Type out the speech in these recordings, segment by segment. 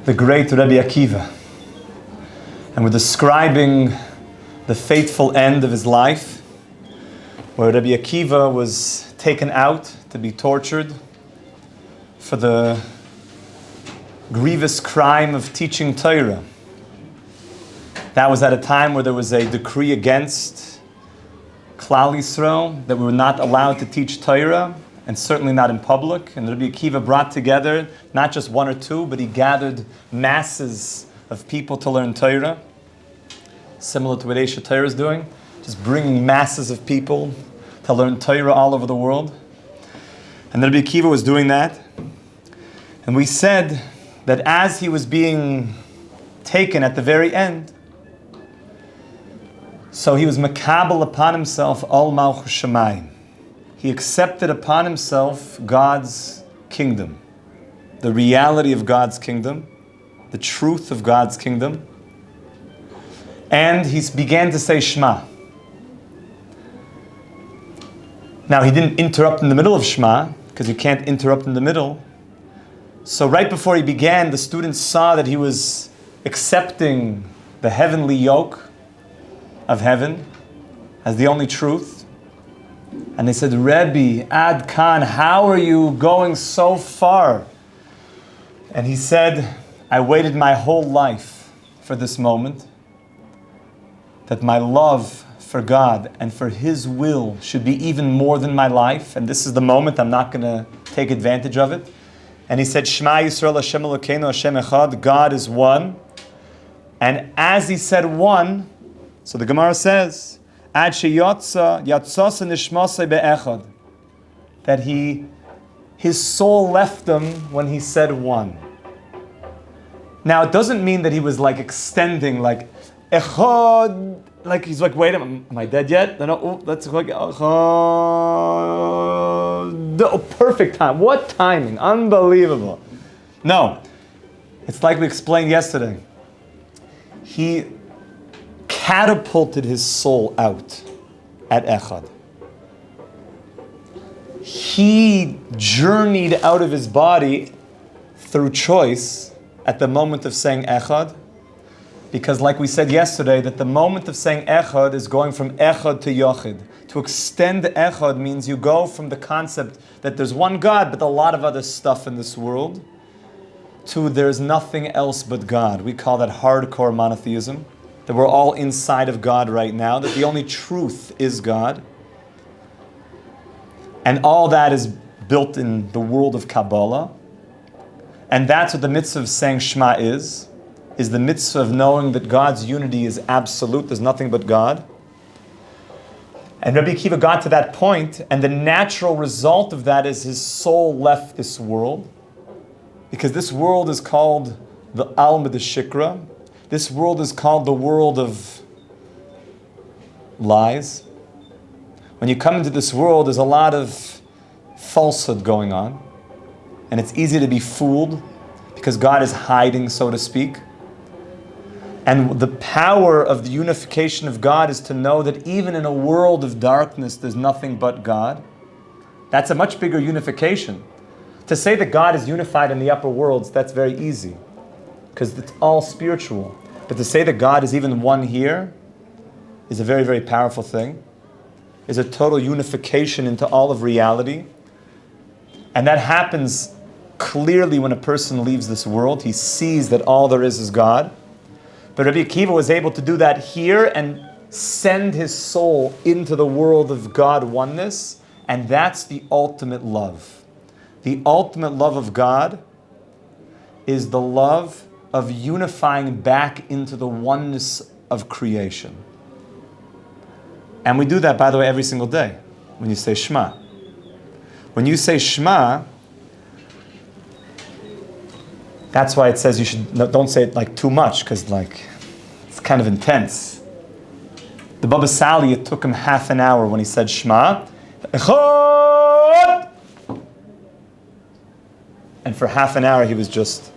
the great Rabbi Akiva. And we're describing the fateful end of his life, where Rabbi Akiva was taken out to be tortured for the grievous crime of teaching Torah. That was at a time where there was a decree against Klal Yisrael that we were not allowed to teach Torah, and certainly not in public. And Rabbi Akiva brought together not just one or two, but he gathered masses of people to learn Torah, similar to what Esha Torah is doing, just bringing masses of people to learn Torah all over the world. And Rabbi Akiva was doing that. And we said that as he was being taken at the very end, so he was makabel upon himself all malchus Shemayim. He accepted upon himself God's kingdom, the reality of God's kingdom, the truth of God's kingdom. And he began to say Shema. Now he didn't interrupt in the middle of Shema, because you can't interrupt in the middle. So right before he began, the students saw that he was accepting the heavenly yoke of heaven as the only truth. And they said, Rebbe, Ad Khan, how are you going so far? And he said, I waited my whole life for this moment, that my love for God and for His will should be even more than my life. And this is the moment, I'm not going to take advantage of it. And he said, Shema Yisrael Hashem Elokeinu Hashem Echad, God is one. And as he said one, so the Gemara says, Ad sheyotza yatzasa nishmasei be'echad, that his soul left him when he said one. Now it doesn't mean that he was like extending, like echad, like he's like, wait, am I dead yet? No, let's like echad. Oh, perfect time. What timing? Unbelievable. No, it's like we explained yesterday. He catapulted his soul out at Echad. He journeyed out of his body through choice at the moment of saying Echad, because like we said yesterday, that the moment of saying Echad is going from Echad to Yochid. To extend Echad means you go from the concept that there's one God, but a lot of other stuff in this world, to there's nothing else but God. We call that hardcore monotheism. That we're all inside of God right now, that the only truth is God. And all that is built in the world of Kabbalah. And that's what the mitzvah of saying Shema is the mitzvah of knowing that God's unity is absolute, there's nothing but God. And Rabbi Akiva got to that point, and the natural result of that is his soul left this world. Because this world is called the Alma de Shikra. This world is called the world of lies. When you come into this world, there's a lot of falsehood going on. And it's easy to be fooled because God is hiding, so to speak. And the power of the unification of God is to know that even in a world of darkness, there's nothing but God. That's a much bigger unification. To say that God is unified in the upper worlds, that's very easy, because it's all spiritual. But to say that God is even one here is a very, very powerful thing. Is a total unification into all of reality. And that happens clearly when a person leaves this world. He sees that all there is God. But Rabbi Akiva was able to do that here and send his soul into the world of God oneness. And that's the ultimate love. The ultimate love of God is the love of unifying back into the oneness of creation. And we do that, by the way, every single day when you say Shema. When you say Shema, that's why it says you should don't say it like too much, because like it's kind of intense. The Baba Sali, it took him half an hour when he said Shema. And for half an hour he was just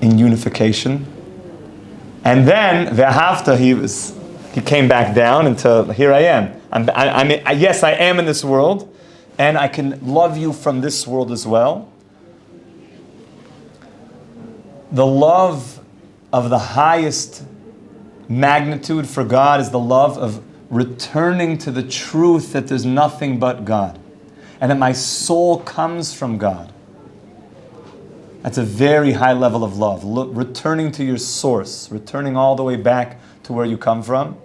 in unification. And then Ve'ahavta, he came back down until here I am. Yes, I am in this world, and I can love you from this world as well. The love of the highest magnitude for God is the love of returning to the truth that there's nothing but God, and that my soul comes from God. That's a very high level of love. Returning to your source, returning all the way back to where you come from.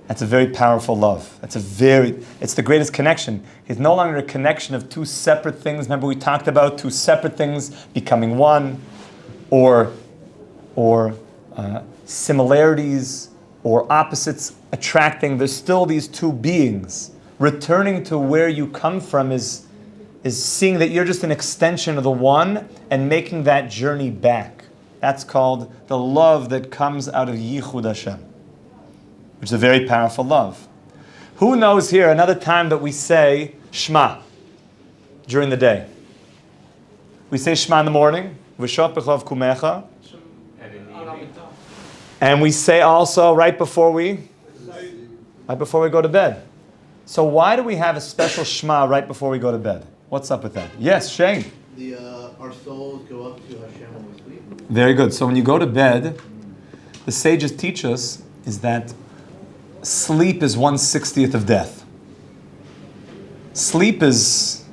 That's a very powerful love. It's the greatest connection. It's no longer a connection of two separate things. Remember we talked about two separate things becoming one, or similarities or opposites attracting. There's still these two beings. Returning to where you come from is seeing that you're just an extension of the one and making that journey back. That's called the love that comes out of Yichud Hashem, which is a very powerful love. Who knows here another time that we say Shema during the day? We say Shema in the morning, V'shot b'chov kumecha, and we say also right before we go to bed. So why do we have a special Shema right before we go to bed? What's up with that? Yes, Shane. Our souls go up to Hashem when we sleep. Very good. So when you go to bed, the sages teach us is that sleep is 1/60th of death. Sleep is,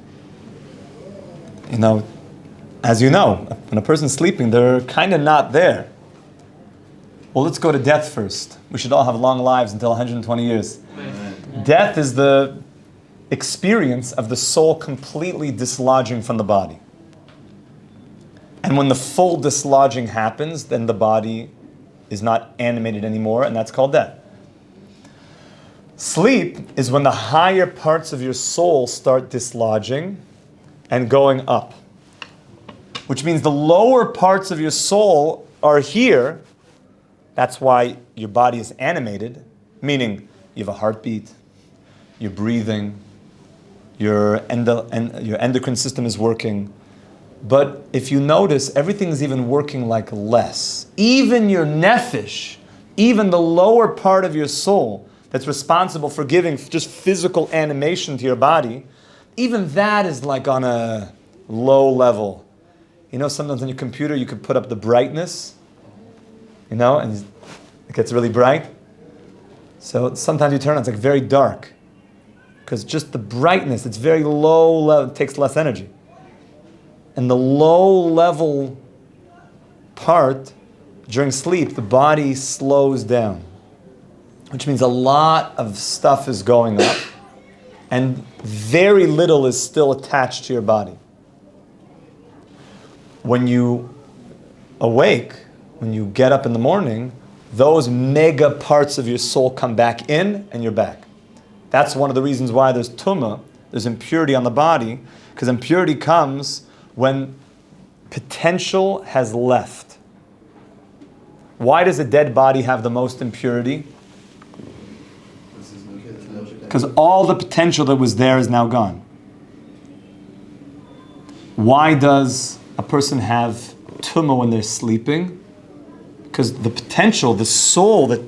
as you know, when a person's sleeping, they're kind of not there. Well, let's go to death first. We should all have long lives until 120 years. Amen. Death is the experience of the soul completely dislodging from the body. And when the full dislodging happens, then the body is not animated anymore, and that's called death. Sleep is when the higher parts of your soul start dislodging and going up, which means the lower parts of your soul are here. That's why your body is animated, meaning you have a heartbeat, you're breathing, your endocrine system is working. But if you notice, everything is even working like less. Even your nefesh, even the lower part of your soul that's responsible for giving just physical animation to your body, even that is like on a low level. Sometimes on your computer you could put up the brightness, and it gets really bright. So sometimes you turn on, it's like very dark. Because just the brightness, it's very low level, it takes less energy. And the low level part, during sleep, the body slows down. Which means a lot of stuff is going up, and very little is still attached to your body. When you awake, when you get up in the morning, those mega parts of your soul come back in, and you're back. That's one of the reasons why there's tumah, there's impurity on the body, because impurity comes when potential has left. Why does a dead body have the most impurity? Because all the potential that was there is now gone. Why does a person have tumah when they're sleeping? Because the potential, the soul that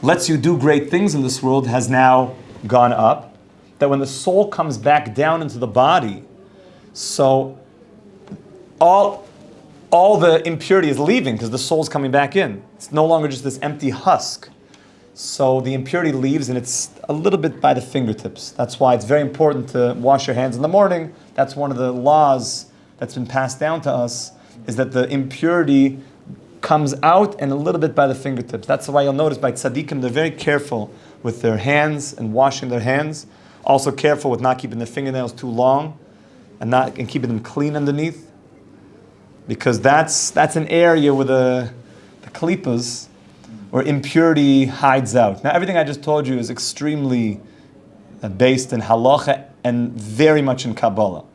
lets you do great things in this world has now gone up. That when the soul comes back down into the body, so all the impurity is leaving because the soul's coming back in. It's no longer just this empty husk. So the impurity leaves, and it's a little bit by the fingertips. That's why it's very important to wash your hands in the morning. That's one of the laws that's been passed down to us, is that the impurity comes out and a little bit by the fingertips. That's why you'll notice by tzaddikim, they're very careful with their hands and washing their hands. Also careful with not keeping their fingernails too long and keeping them clean underneath. Because that's an area where the klippas, where impurity hides out. Now everything I just told you is extremely based in halacha and very much in Kabbalah.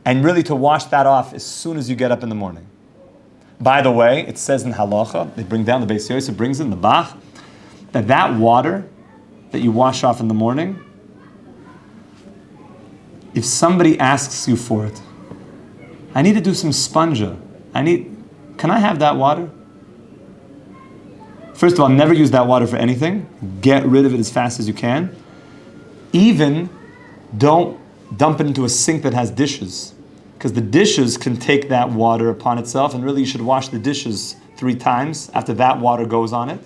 And really to wash that off as soon as you get up in the morning. By the way, it says in halacha, they bring down the Beis Yosef, brings in the Bach, that water that you wash off in the morning, if somebody asks you for it, I need to do some sponja. Can I have that water? First of all, never use that water for anything. Get rid of it as fast as you can. Even don't dump it into a sink that has dishes, because the dishes can take that water upon itself, and really you should wash the dishes 3 times after that water goes on it,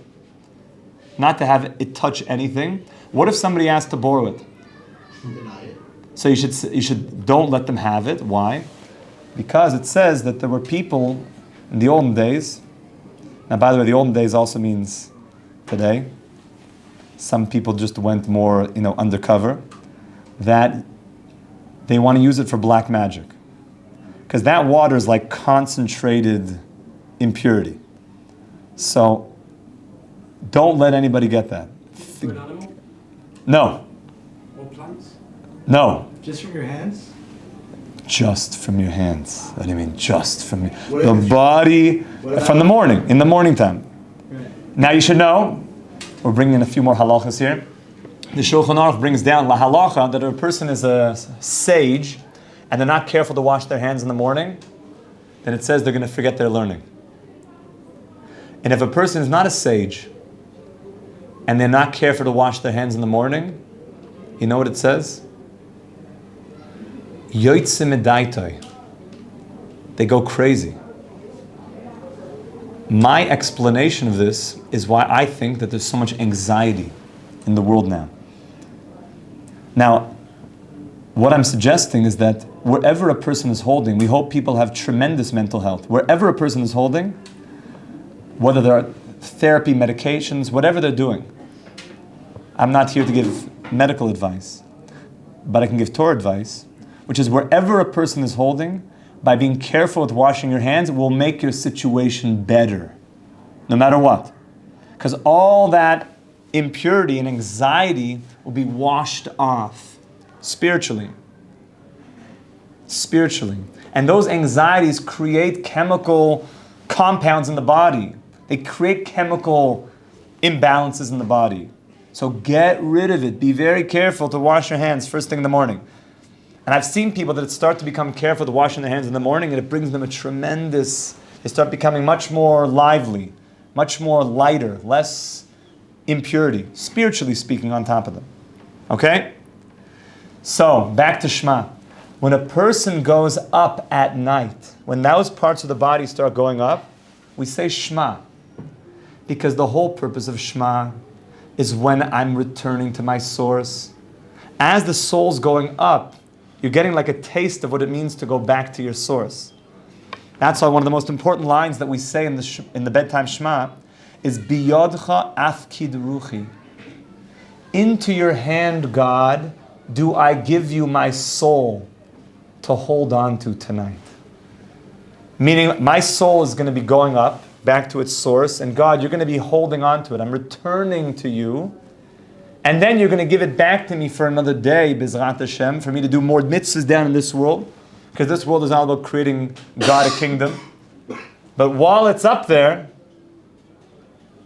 not to have it touch anything. What if somebody asks to borrow it? Deny it. So you should don't let them have it. Why? Because it says that there were people in the olden days. Now, by the way, the olden days also means today. Some people just went more, undercover. That they want to use it for black magic, because that water is like concentrated impurity. So don't let anybody get that. For an animal? No. Or plants? No. Just from your hands? Just from your hands. What do you mean, just from your... What The if- body, what from the morning, in the morning time. Right. Now you should know, we're bringing in a few more halachas here. The Shulchan Aruch brings down la halacha that if a person is a sage and they're not careful to wash their hands in the morning, then it says they're going to forget their learning. And if a person is not a sage and they're not careful to wash their hands in the morning, you know what it says? Yoitze medaitoi. They go crazy. My explanation of this is why I think that there's so much anxiety in the world now. Now, what I'm suggesting is that wherever a person is holding, we hope people have tremendous mental health. Wherever a person is holding, whether there are therapy, medications, whatever they're doing. I'm not here to give medical advice, but I can give Torah advice, which is wherever a person is holding, by being careful with washing your hands, it will make your situation better, no matter what. Because all that impurity and anxiety will be washed off spiritually. And those anxieties create chemical compounds in the body. They create chemical imbalances in the body. So get rid of it. Be very careful to wash your hands first thing in the morning. And I've seen people that start to become careful to washing their hands in the morning, and it brings them they start becoming much more lively, much more lighter, less impurity, spiritually speaking, on top of them. Okay? So, back to Shema. When a person goes up at night, when those parts of the body start going up, we say Shema. Because the whole purpose of Shema is when I'm returning to my source. As the soul's going up, you're getting like a taste of what it means to go back to your source. That's why one of the most important lines that we say in the bedtime Shema is Biyodcha afkid ruchi. Into your hand, God, do I give you my soul to hold on to tonight. Meaning my soul is going to be going up back to its source, and God, you're going to be holding on to it. I'm returning to you. And then you're going to give it back to me for another day, Bezrat Hashem, for me to do more mitzvahs down in this world. Because this world is all about creating God a kingdom. But while it's up there,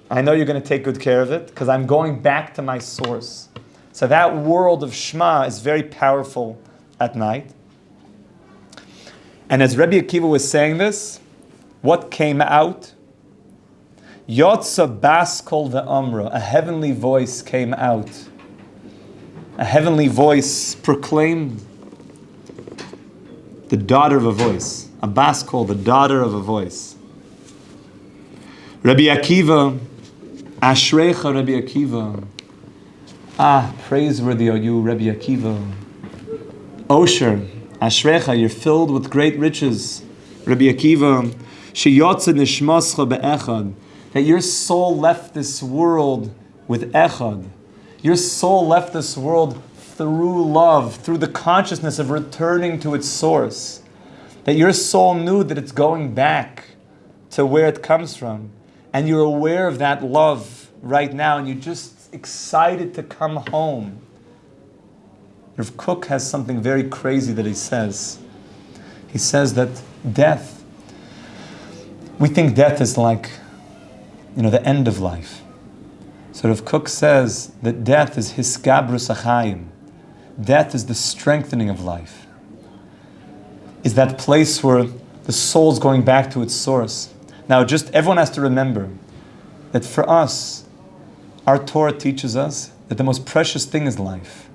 I know you're going to take good care of it, because I'm going back to my source. So that world of Shema is very powerful at night. And as Rabbi Akiva was saying this, what came out? Yotza bas kol ve'amra, a heavenly voice came out. A heavenly voice proclaimed the daughter of a voice. A bas kol, the daughter of a voice. Rabbi Akiva, Ashrecha Rabbi Akiva. Praiseworthy are you, Rabbi Akiva. Osher, Ashrecha, you're filled with great riches. Rabbi Akiva, Sheyotze nishmascha be'echad, that your soul left this world with echad. Your soul left this world through love, through the consciousness of returning to its source. That your soul knew that it's going back to where it comes from. And you're aware of that love right now, and you're just excited to come home. Rav Kook has something very crazy that he says. He says that death, we think death is like, the end of life. So Rav Kook says that death is hiskabrus achayim. Death is the strengthening of life. Is that place where the soul's going back to its source. Now, just everyone has to remember that for us, our Torah teaches us that the most precious thing is life.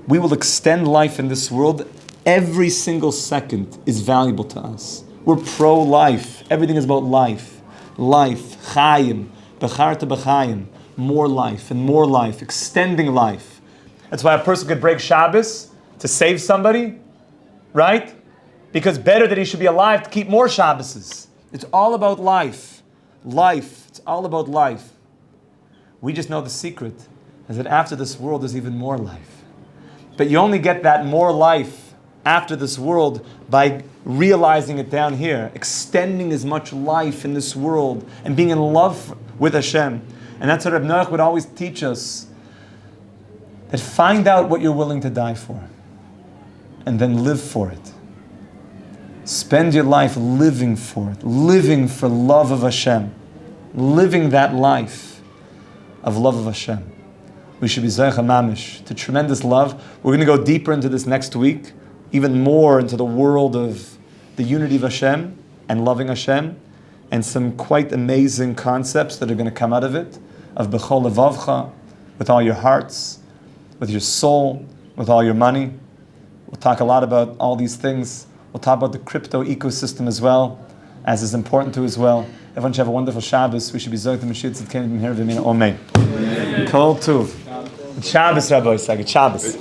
we will extend life in this world. Every single second is valuable to us. We're pro-life. Everything is about life. Life, chayim, becharta b'chayim, more life and more life, extending life. That's why a person could break Shabbos to save somebody, right? Because better that he should be alive to keep more Shabboses. It's all about life. Life. It's all about life. We just know the secret is that after this world there's even more life. But you only get that more life after this world by realizing it down here, extending as much life in this world and being in love with Hashem. And that's what Reb Noach would always teach us, that find out what you're willing to die for and then live for it. Spend your life living for it, living for love of Hashem, living that life of love of Hashem. We should be Zeicha Mamish to tremendous love. We're going to go deeper into this next week, even more into the world of the unity of Hashem and loving Hashem, and some quite amazing concepts that are going to come out of it, of B'chol Levavcha, with all your hearts, with your soul, with all your money. We'll talk a lot about all these things. We'll talk about the crypto ecosystem as well, as is important to as well. Everyone should have a wonderful Shabbos. We should be Zoyt the Mashiach Tzidkenu B'mir V'Min. Amen. Kol Tuv. Shabbos, Rabbi Isaac. Shabbos.